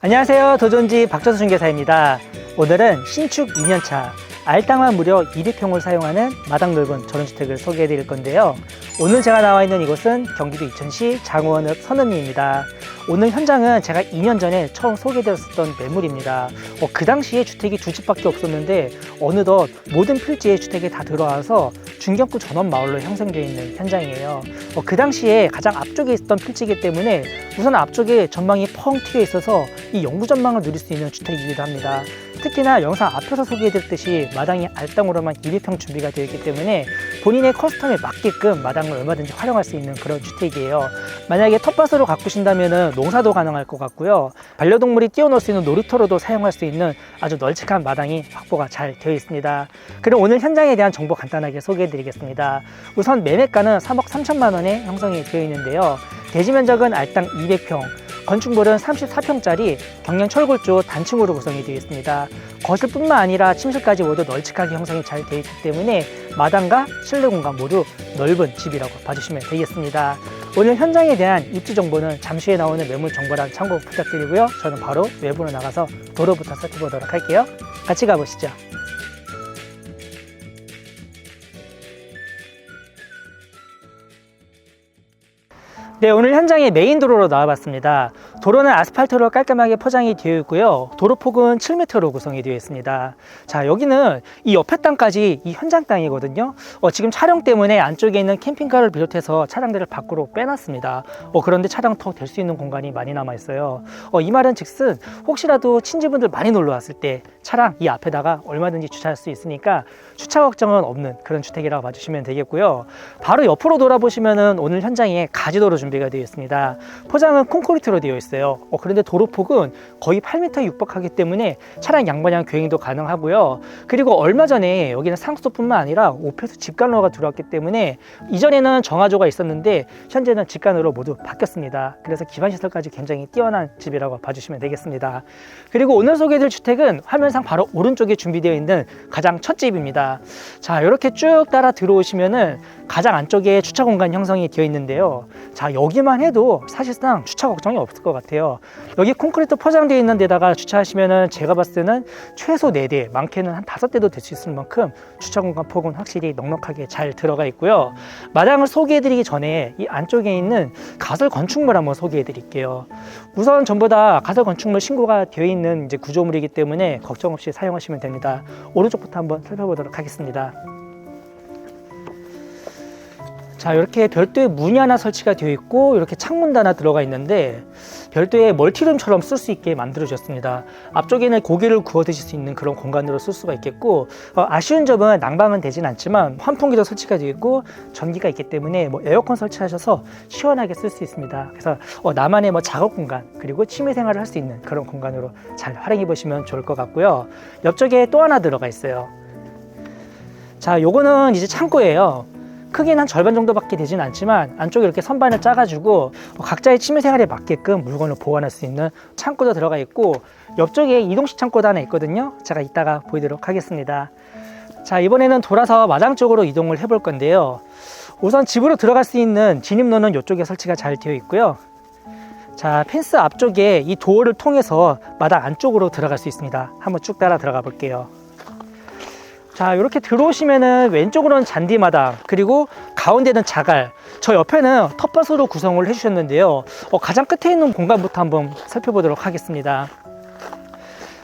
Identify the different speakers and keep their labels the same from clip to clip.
Speaker 1: 안녕하세요. 도전지 박전수 중개사입니다. 오늘은 신축 2년차 알땅만 무려 200평을 사용하는 마당 넓은 전원주택을 소개해 드릴 건데요. 오늘 제가 나와 있는 이곳은 경기도 이천시 장호원읍 선읍리입니다. 오늘 현장은 제가 2년 전에 처음 소개드렸었던 매물입니다. 그 당시에 주택이 두 집밖에 없었는데 어느덧 모든 필지에 주택이 다 들어와서 중경구 전원마을로 형성되어 있는 현장이에요. 그 당시에 가장 앞쪽에 있었던 필지이기 때문에 우선 앞쪽에 전망이 펑 튀어 있어서 이 영구 전망을 누릴 수 있는 주택이기도 합니다. 특히나 영상 앞에서 소개해드렸듯이 마당이 알땅으로만 200평 준비가 되어 있기 때문에 본인의 커스텀에 맞게끔 마당을 얼마든지 활용할 수 있는 그런 주택이에요. 만약에 텃밭으로 가꾸신다면 농사도 가능할 것 같고요. 반려동물이 뛰어놀 수 있는 놀이터로도 사용할 수 있는 아주 널찍한 마당이 확보가 잘 되어 있습니다. 그럼 오늘 현장에 대한 정보 간단하게 소개해드리겠습니다. 우선 매매가는 3억 3천만 원에 형성이 되어 있는데요. 대지 면적은 알땅 200평, 건축물은 34평짜리 경량 철골조 단층으로 구성이 되어 있습니다. 거실뿐만 아니라 침실까지 모두 널찍하게 형성이 잘 되어 있기 때문에 마당과 실내 공간 모두 넓은 집이라고 봐주시면 되겠습니다. 오늘 현장에 대한 입지 정보는 잠시 후에 나오는 매물 정보란 참고 부탁드리고요. 저는 바로 외부로 나가서 도로부터 살펴보도록 할게요. 같이 가보시죠. 네, 오늘 현장에 메인 도로로 나와봤습니다. 도로는 아스팔트로 깔끔하게 포장이 되어 있고요. 도로폭은 7m로 구성이 되어 있습니다. 자, 여기는 이 옆에 땅까지 이 현장 땅이거든요. 지금 촬영 때문에 안쪽에 있는 캠핑카를 비롯해서 차량들을 밖으로 빼놨습니다. 그런데 차량터 댈 수 있는 공간이 많이 남아 있어요. 이 말은 즉슨 혹시라도 친지분들 많이 놀러 왔을 때 차량 이 앞에다가 얼마든지 주차할 수 있으니까 주차 걱정은 없는 그런 주택이라고 봐주시면 되겠고요. 바로 옆으로 돌아보시면은 오늘 현장에 가지도로 준비가 되어 있습니다. 포장은 콘크리트로 되어 있어요. 그런데 도로폭은 거의 8m 육박하기 때문에 차량 양방향 교행도 가능하고요. 그리고 얼마 전에 여기는 상수도뿐만 아니라 오페스 직관로가 들어왔기 때문에 이전에는 정화조가 있었는데 현재는 직관으로 모두 바뀌었습니다. 그래서 기반시설까지 굉장히 뛰어난 집이라고 봐주시면 되겠습니다. 그리고 오늘 소개해드릴 주택은 화면상 바로 오른쪽에 준비되어 있는 가장 첫 집입니다. 자, 이렇게 쭉 따라 들어오시면은 가장 안쪽에 주차 공간 형성이 되어 있는데요. 자, 여기만 해도 사실상 주차 걱정이 없을 것 같아요. 여기 콘크리트 포장되어 있는 데다가 주차하시면은 제가 봤을 때는 최소 4대, 많게는 한 5대도 될 수 있을 만큼 주차 공간 폭은 확실히 넉넉하게 잘 들어가 있고요. 마당을 소개해드리기 전에 이 안쪽에 있는 가설 건축물 한번 소개해드릴게요. 우선 전부 다 가설 건축물 신고가 되어 있는 이제 구조물이기 때문에 걱정 없이 사용하시면 됩니다. 오른쪽부터 한번 살펴보도록 하겠습니다. 자, 이렇게 별도의 문이 하나 설치가 되어 있고 이렇게 창문도 하나 들어가 있는데 별도의 멀티룸처럼 쓸 수 있게 만들어 졌습니다. 앞쪽에는 고기를 구워 드실 수 있는 그런 공간으로 쓸 수가 있겠고, 아쉬운 점은 난방은 되진 않지만 환풍기도 설치가 되어 있고 전기가 있기 때문에 에어컨 설치하셔서 시원하게 쓸 수 있습니다. 그래서 나만의 작업 공간 그리고 취미 생활을 할 수 있는 그런 공간으로 잘 활용해 보시면 좋을 것 같고요. 옆쪽에 또 하나 들어가 있어요. 자, 요거는 이제 창고예요. 크기는 한 절반 정도밖에 되진 않지만 안쪽에 이렇게 선반을 짜가지고 각자의 취미생활에 맞게끔 물건을 보관할 수 있는 창고도 들어가 있고 옆쪽에 이동식 창고도 하나 있거든요. 제가 이따가 보여드리도록 하겠습니다. 자, 이번에는 돌아서 마당 쪽으로 이동을 해볼 건데요. 우선 집으로 들어갈 수 있는 진입로는 이쪽에 설치가 잘 되어 있고요. 자, 펜스 앞쪽에 이 도어를 통해서 마당 안쪽으로 들어갈 수 있습니다. 한번 쭉 따라 들어가 볼게요. 자, 이렇게 들어오시면은 왼쪽으로는 잔디마당, 그리고 가운데는 자갈, 저 옆에는 텃밭으로 구성을 해주셨는데요. 가장 끝에 있는 공간부터 한번 살펴보도록 하겠습니다.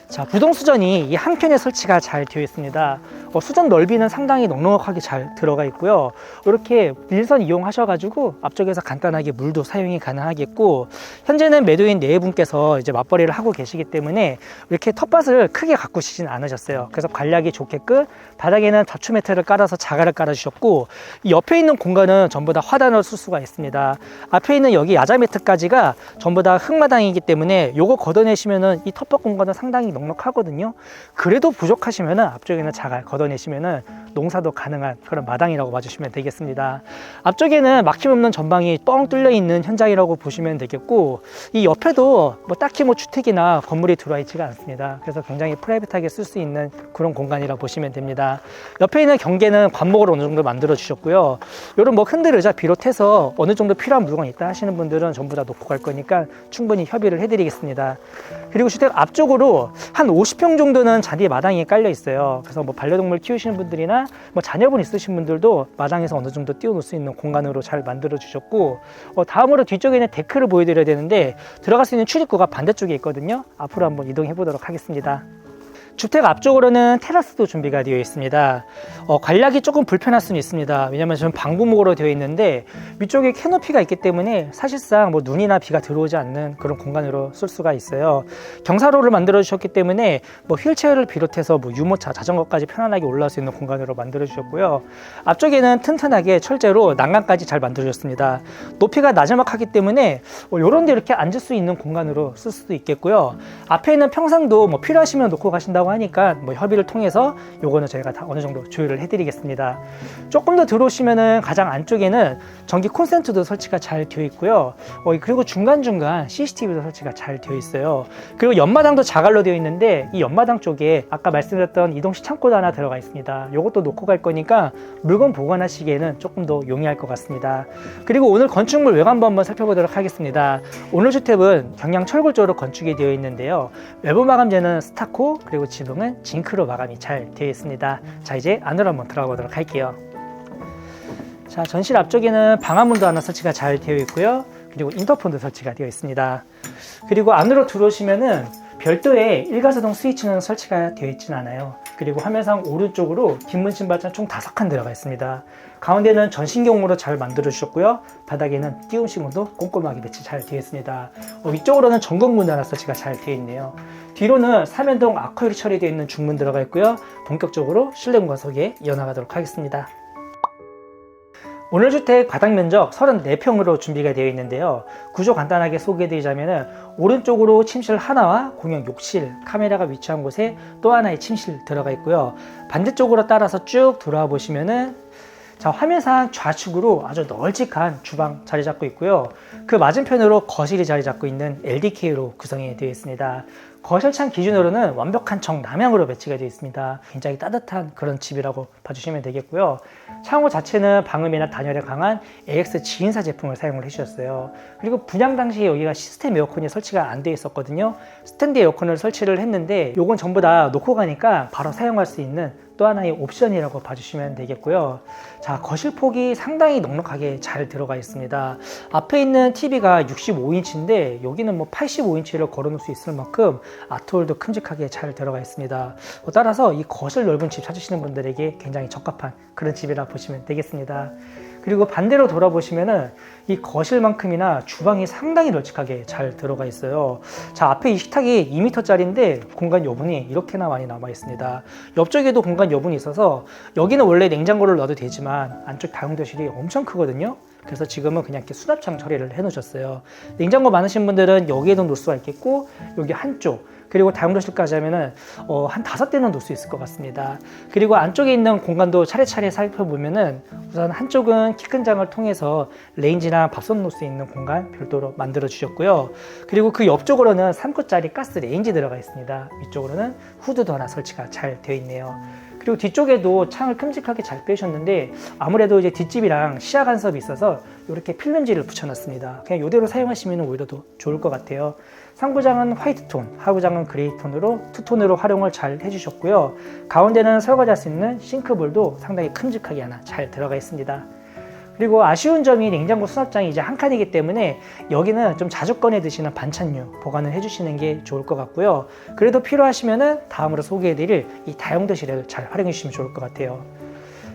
Speaker 1: 자, 부동수전이 이 한켠에 설치가 잘 되어 있습니다. 수전 넓이는 상당히 넉넉하게 잘 들어가 있고요. 이렇게 일선 이용하셔가지고 앞쪽에서 간단하게 물도 사용이 가능하겠고, 현재는 매도인 네 분께서 이제 맞벌이를 하고 계시기 때문에 이렇게 텃밭을 크게 가꾸시진 않으셨어요. 그래서 관리하기 좋게끔 바닥에는 다추 매트를 깔아서 자갈을 깔아주셨고, 이 옆에 있는 공간은 전부 다 화단을 쓸 수가 있습니다. 앞에 있는 여기 야자 매트까지가 전부 다 흙마당이기 때문에 요거 걷어내시면은 이 텃밭 공간은 상당히 넉넉하거든요. 그래도 부족하시면은 앞쪽에는 자갈 걷어 걷어내시면은 농사도 가능한 그런 마당이라고 봐주시면 되겠습니다. 앞쪽에는 막힘없는 전방이 뻥 뚫려 있는 현장이라고 보시면 되겠고, 이 옆에도 뭐 딱히 뭐 주택이나 건물이 들어와 있지가 않습니다. 그래서 굉장히 프라이빗하게 쓸 수 있는 그런 공간이라고 보시면 됩니다. 옆에 있는 경계는 관목으로 어느 정도 만들어 주셨고요. 이런 뭐 흔들 의자 비롯해서 어느 정도 필요한 물건이 있다 하시는 분들은 전부 다 놓고 갈 거니까 충분히 협의를 해드리겠습니다. 그리고 주택 앞쪽으로 한 50평 정도는 잔디 마당이 깔려 있어요. 그래서 뭐 반려동물 키우시는 분들이나 뭐 자녀분 있으신 분들도 마당에서 어느 정도 띄워놓을 수 있는 공간으로 잘 만들어 주셨고, 다음으로 뒤쪽에 있는 데크를 보여드려야 되는데 들어갈 수 있는 출입구가 반대쪽에 있거든요. 앞으로 한번 이동해 보도록 하겠습니다. 주택 앞쪽으로는 테라스도 준비가 되어 있습니다. 관리하기 조금 불편할 수는 있습니다. 왜냐하면 지금 방부목으로 되어 있는데 위쪽에 캐노피가 있기 때문에 사실상 뭐 눈이나 비가 들어오지 않는 그런 공간으로 쓸 수가 있어요. 경사로를 만들어 주셨기 때문에 뭐 휠체어를 비롯해서 뭐 유모차, 자전거까지 편안하게 올라올 수 있는 공간으로 만들어 주셨고요. 앞쪽에는 튼튼하게 철제로 난간까지 잘 만들어 줬습니다. 높이가 나지막하기 때문에 이런 데 이렇게 앉을 수 있는 공간으로 쓸 수도 있겠고요. 앞에 있는 평상도 뭐 필요하시면 놓고 가신다고 하니까 뭐 협의를 통해서 요거는 저희가 다 어느 정도 조율을 해드리겠습니다. 조금 더 들어오시면은 가장 안쪽에는 전기 콘센트도 설치가 잘 되어 있고요. 그리고 중간중간 CCTV도 설치가 잘 되어 있어요. 그리고 옆마당도 자갈로 되어 있는데 이 옆마당 쪽에 아까 말씀드렸던 이동식 창고도 하나 들어가 있습니다. 요것도 놓고 갈 거니까 물건 보관하시기에는 조금 더 용이할 것 같습니다. 그리고 오늘 건축물 외관부 한번 살펴보도록 하겠습니다. 오늘 주택은 경량 철골 쪽으로 건축이 되어 있는데요. 외부 마감재는 스타코, 그리고 지붕은 징크로 마감이 잘 되어 있습니다. 자, 이제 안으로 한번 들어가 보도록 할게요. 자, 전실 앞쪽에는 방화문도 하나 설치가 잘 되어 있고요. 그리고 인터폰도 설치가 되어 있습니다. 그리고 안으로 들어오시면은 별도의 일가사동 스위치는 설치가 되어 있진 않아요. 그리고 화면상 오른쪽으로 뒷문신 발전 총 5칸 들어가 있습니다. 가운데는 전신경으로 잘 만들어 주셨고요. 바닥에는 띄움식으로 꼼꼼하게 배치 잘 되어 있습니다. 위쪽으로는 전극문 하나 설치가 잘 되어 있네요. 뒤로는 삼연동 아쿠아리 처리되어 있는 중문 들어가 있고요. 본격적으로 실내 공간 소개 이어나가도록 하겠습니다. 오늘 주택 바닥 면적 34평으로 준비가 되어 있는데요. 구조 간단하게 소개해드리자면 오른쪽으로 침실 하나와 공용 욕실, 카메라가 위치한 곳에 또 하나의 침실 들어가 있고요. 반대쪽으로 따라서 쭉 돌아와 보시면은 자, 화면상 좌측으로 아주 널찍한 주방 자리 잡고 있고요. 그 맞은편으로 거실이 자리 잡고 있는 LDK로 구성이 되어 있습니다. 거실창 기준으로는 완벽한 정남향으로 배치가 되어 있습니다. 굉장히 따뜻한 그런 집이라고 봐주시면 되겠고요. 창호 자체는 방음이나 단열에 강한 AX 지인사 제품을 사용을 해주셨어요. 그리고 분양 당시에 여기가 시스템 에어컨이 설치가 안 되어 있었거든요. 스탠드 에어컨을 설치를 했는데 요건 전부 다 놓고 가니까 바로 사용할 수 있는 또 하나의 옵션이라고 봐주시면 되겠고요. 자, 거실 폭이 상당히 넉넉하게 잘 들어가 있습니다. 앞에 있는 TV가 65인치인데 여기는 뭐 85인치를 걸어놓을 수 있을 만큼 아트홀도 큼직하게 잘 들어가 있습니다. 따라서 이 거실 넓은 집 찾으시는 분들에게 굉장히 적합한 그런 집이라 보시면 되겠습니다. 그리고 반대로 돌아보시면은 이 거실만큼이나 주방이 상당히 널찍하게 잘 들어가 있어요. 자, 앞에 이 식탁이 2m짜리인데 공간 여분이 이렇게나 많이 남아 있습니다. 옆쪽에도 공간 여분이 있어서 여기는 원래 냉장고를 넣어도 되지만 안쪽 다용도실이 엄청 크거든요. 그래서 지금은 그냥 이렇게 수납장 처리를 해 놓으셨어요. 냉장고 많으신 분들은 여기에도 놓을 수가 있겠고 여기 한쪽, 그리고 다용도실까지 하면은 한 5대는 놓을 수 있을 것 같습니다. 그리고 안쪽에 있는 공간도 차례차례 살펴보면은 우선 한쪽은 키 큰 장을 통해서 레인지나 밥솥 놓을 수 있는 공간 별도로 만들어 주셨고요. 그리고 그 옆쪽으로는 3구짜리 가스 레인지 들어가 있습니다. 위쪽으로는 후드도 하나 설치가 잘 되어 있네요. 그리고 뒤쪽에도 창을 큼직하게 잘 빼셨는데 아무래도 이제 뒷집이랑 시야 간섭이 있어서 이렇게 필름지를 붙여놨습니다. 그냥 이대로 사용하시면 오히려 더 좋을 것 같아요. 상부장은 화이트 톤, 하부장은 그레이 톤으로 투톤으로 활용을 잘 해주셨고요. 가운데는 설거지할 수 있는 싱크볼도 상당히 큼직하게 하나 잘 들어가 있습니다. 그리고 아쉬운 점이 냉장고 수납장이 이제 한 칸이기 때문에 여기는 좀 자주 꺼내 드시는 반찬류 보관을 해주시는 게 좋을 것 같고요. 그래도 필요하시면은 다음으로 소개해드릴 이 다용도실을 잘 활용해 주시면 좋을 것 같아요.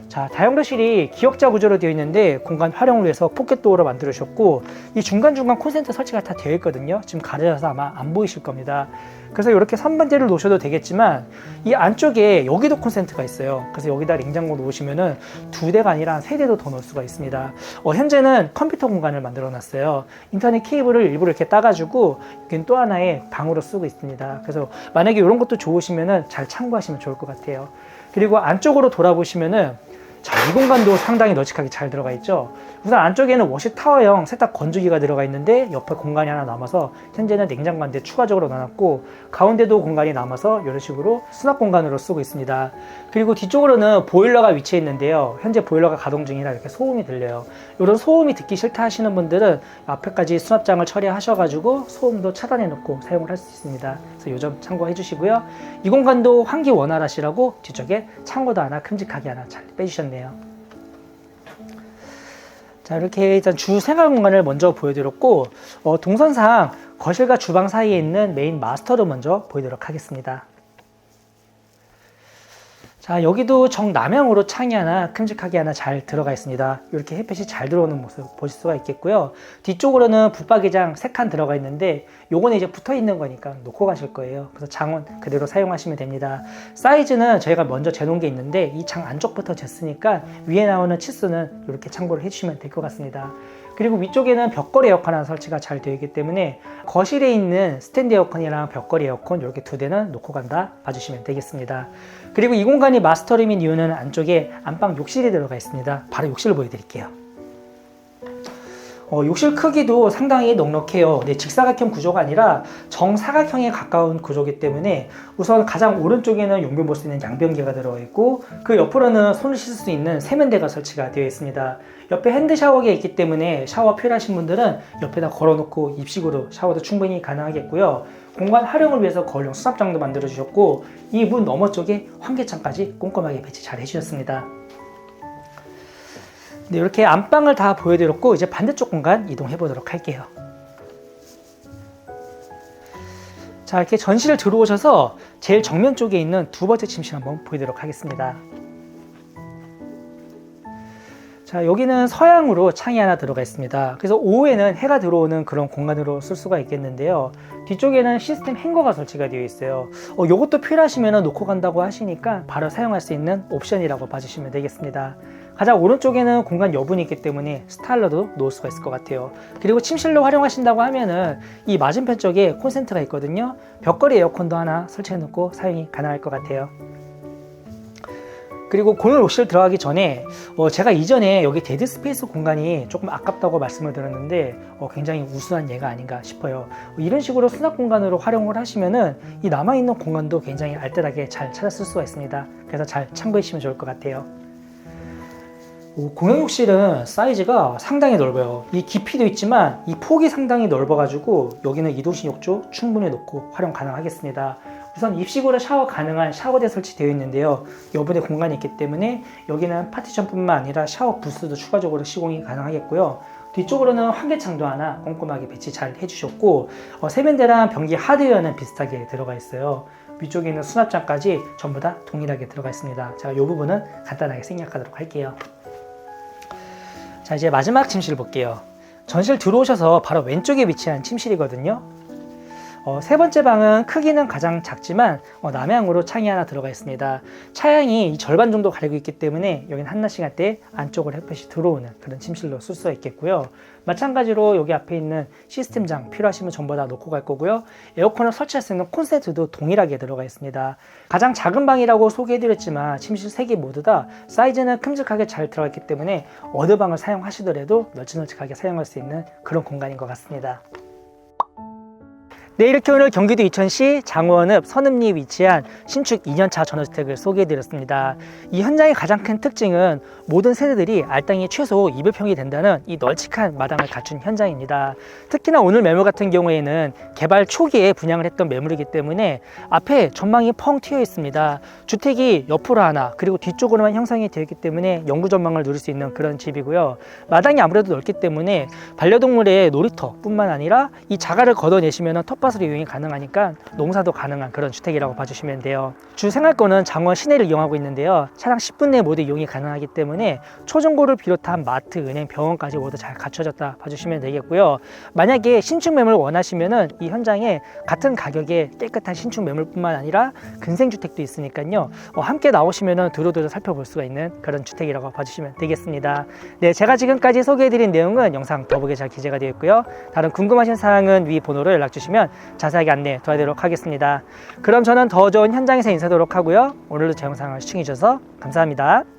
Speaker 1: 자, 다용도실이 기역자 구조로 되어 있는데 공간 활용을 위해서 포켓도어로 만들어 주셨고 이 중간중간 콘센트 설치가 다 되어 있거든요. 지금 가려져서 아마 안 보이실 겁니다. 그래서 이렇게 3번째를 놓으셔도 되겠지만 이 안쪽에 여기도 콘센트가 있어요. 그래서 여기다 냉장고 놓으시면은 2대가 아니라 3대도 더 넣을 수가 있습니다. 현재는 컴퓨터 공간을 만들어 놨어요. 인터넷 케이블을 일부러 이렇게 따가지고 여기는 또 하나의 방으로 쓰고 있습니다. 그래서 만약에 이런 것도 좋으시면은 잘 참고하시면 좋을 것 같아요. 그리고 안쪽으로 돌아보시면은 자, 이 공간도 상당히 널찍하게 잘 들어가 있죠. 우선 안쪽에는 워시 타워형 세탁 건조기가 들어가 있는데 옆에 공간이 하나 남아서 현재는 냉장고 한 대 추가적으로 놔놨고 가운데도 공간이 남아서 이런 식으로 수납 공간으로 쓰고 있습니다. 그리고 뒤쪽으로는 보일러가 위치해 있는데요. 현재 보일러가 가동 중이라 이렇게 소음이 들려요. 이런 소음이 듣기 싫다 하시는 분들은 앞에까지 수납장을 처리하셔가지고 소음도 차단해 놓고 사용을 할 수 있습니다. 그래서 이 점 참고해 주시고요. 이 공간도 환기 원활하시라고 뒤쪽에 창고도 하나 큼직하게 하나 잘 빼주셨네요. 자, 이렇게 일단 주 생활 공간을 먼저 보여드렸고 동선상 거실과 주방 사이에 있는 메인 마스터를 먼저 보여드리도록 하겠습니다. 자, 여기도 정남향으로 창이 하나 큼직하게 하나 잘 들어가 있습니다. 이렇게 햇볕이 잘 들어오는 모습 보실 수가 있겠고요. 뒤쪽으로는 붙박이장 3칸 들어가 있는데 요거는 이제 붙어 있는 거니까 놓고 가실 거예요. 그래서 장은 그대로 사용하시면 됩니다. 사이즈는 저희가 먼저 재놓은 게 있는데 이 장 안쪽부터 쟀으니까 위에 나오는 치수는 이렇게 참고를 해주시면 될 것 같습니다. 그리고 위쪽에는 벽걸이 에어컨 하나 설치가 잘 되어 있기 때문에 거실에 있는 스탠드 에어컨이랑 벽걸이 에어컨 이렇게 2대는 놓고 간다 봐주시면 되겠습니다. 그리고 이 공간이 마스터룸인 이유는 안쪽에 안방 욕실이 들어가 있습니다. 바로 욕실을 보여드릴게요. 욕실 크기도 상당히 넉넉해요. 네, 직사각형 구조가 아니라 정사각형에 가까운 구조이기 때문에 우선 가장 오른쪽에는 용변 볼 수 있는 양변기가 들어가 있고 그 옆으로는 손을 씻을 수 있는 세면대가 설치가 되어 있습니다. 옆에 핸드 샤워기가 있기 때문에 샤워 필요하신 분들은 옆에다 걸어놓고 입식으로 샤워도 충분히 가능하겠고요. 공간 활용을 위해서 거울형 수납장도 만들어 주셨고 이 문 너머 쪽에 환기창까지 꼼꼼하게 배치 잘 해주셨습니다. 네, 이렇게 안방을 다 보여드렸고 이제 반대쪽 공간 이동해 보도록 할게요. 자, 이렇게 전실을 들어오셔서 제일 정면 쪽에 있는 2번째 침실 한번 보여드리도록 하겠습니다. 자, 여기는 서양으로 창이 하나 들어가 있습니다. 그래서 오후에는 해가 들어오는 그런 공간으로 쓸 수가 있겠는데요. 뒤쪽에는 시스템 행거가 설치가 되어 있어요. 이것도 필요하시면 놓고 간다고 하시니까 바로 사용할 수 있는 옵션이라고 봐주시면 되겠습니다. 가장 오른쪽에는 공간 여분이 있기 때문에 스타일러도 놓을 수가 있을 것 같아요. 그리고 침실로 활용하신다고 하면은 이 맞은편 쪽에 콘센트가 있거든요. 벽걸이 에어컨도 하나 설치해 놓고 사용이 가능할 것 같아요. 그리고 공용 욕실 들어가기 전에 제가 이전에 여기 데드 스페이스 공간이 조금 아깝다고 말씀을 드렸는데 굉장히 우수한 예가 아닌가 싶어요. 이런 식으로 수납 공간으로 활용을 하시면은 이 남아있는 공간도 굉장히 알뜰하게 잘 찾아 쓸 수가 있습니다. 그래서 잘 참고해 주시면 좋을 것 같아요. 공용 욕실은 사이즈가 상당히 넓어요. 이 깊이도 있지만 이 폭이 상당히 넓어가지고 여기는 이동식 욕조 충분히 놓고 활용 가능하겠습니다. 우선 입식으로 샤워 가능한 샤워대 설치되어 있는데요. 여분의 공간이 있기 때문에 여기는 파티션뿐만 아니라 샤워 부스도 추가적으로 시공이 가능하겠고요. 뒤쪽으로는 환기창도 하나 꼼꼼하게 배치 잘 해주셨고 세면대랑 변기 하드웨어는 비슷하게 들어가 있어요. 위쪽에 있는 수납장까지 전부 다 동일하게 들어가 있습니다. 제가 이 부분은 간단하게 생략하도록 할게요. 자, 이제 마지막 침실을 볼게요. 전실 들어오셔서 바로 왼쪽에 위치한 침실이거든요. 세 번째 방은 크기는 가장 작지만 남향으로 창이 하나 들어가 있습니다. 차양이 절반 정도 가리고 있기 때문에 여기는 한낮 시간대 안쪽으로 햇볕이 들어오는 그런 침실로 쓸 수가 있겠고요. 마찬가지로 여기 앞에 있는 시스템장 필요하시면 전부 다 놓고 갈 거고요. 에어컨을 설치할 수 있는 콘센트도 동일하게 들어가 있습니다. 가장 작은 방이라고 소개해드렸지만 침실 3개 모두 다 사이즈는 큼직하게 잘 들어가 있기 때문에 어느 방을 사용하시더라도 널찍널찍하게 사용할 수 있는 그런 공간인 것 같습니다. 네, 이렇게 오늘 경기도 이천시 장원읍 선읍리에 위치한 신축 2년차 전원주택을 소개해드렸습니다. 이 현장의 가장 큰 특징은 모든 세대들이 알땅히 최소 200평이 된다는 이 널찍한 마당을 갖춘 현장입니다. 특히나 오늘 매물 같은 경우에는 개발 초기에 분양을 했던 매물이기 때문에 앞에 전망이 펑 튀어 있습니다. 주택이 옆으로 하나 그리고 뒤쪽으로만 형성이 되어 있기 때문에 영구 전망을 누릴 수 있는 그런 집이고요. 마당이 아무래도 넓기 때문에 반려동물의 놀이터 뿐만 아니라 이 자갈을 걷어내시면 텃밭 텃밭으로 이용이 가능하니까 농사도 가능한 그런 주택이라고 봐주시면 돼요. 주 생활권은 장원 시내를 이용하고 있는데요. 차량 10분 내에 모두 이용이 가능하기 때문에 초중고를 비롯한 마트, 은행, 병원까지 모두 잘 갖춰졌다 봐주시면 되겠고요. 만약에 신축 매물을 원하시면은 이 현장에 같은 가격에 깨끗한 신축 매물뿐만 아니라 근생주택도 있으니까요. 함께 나오시면은 두루두루 살펴볼 수가 있는 그런 주택이라고 봐주시면 되겠습니다. 네, 제가 지금까지 소개해드린 내용은 영상 더보기에 잘 기재가 되어 있고요. 다른 궁금하신 사항은 위 번호로 연락 주시면 자세하게 안내 도와드리도록 하겠습니다. 그럼 저는 더 좋은 현장에서 인사드리도록 하고요. 오늘도 제 영상을 시청해 주셔서 감사합니다.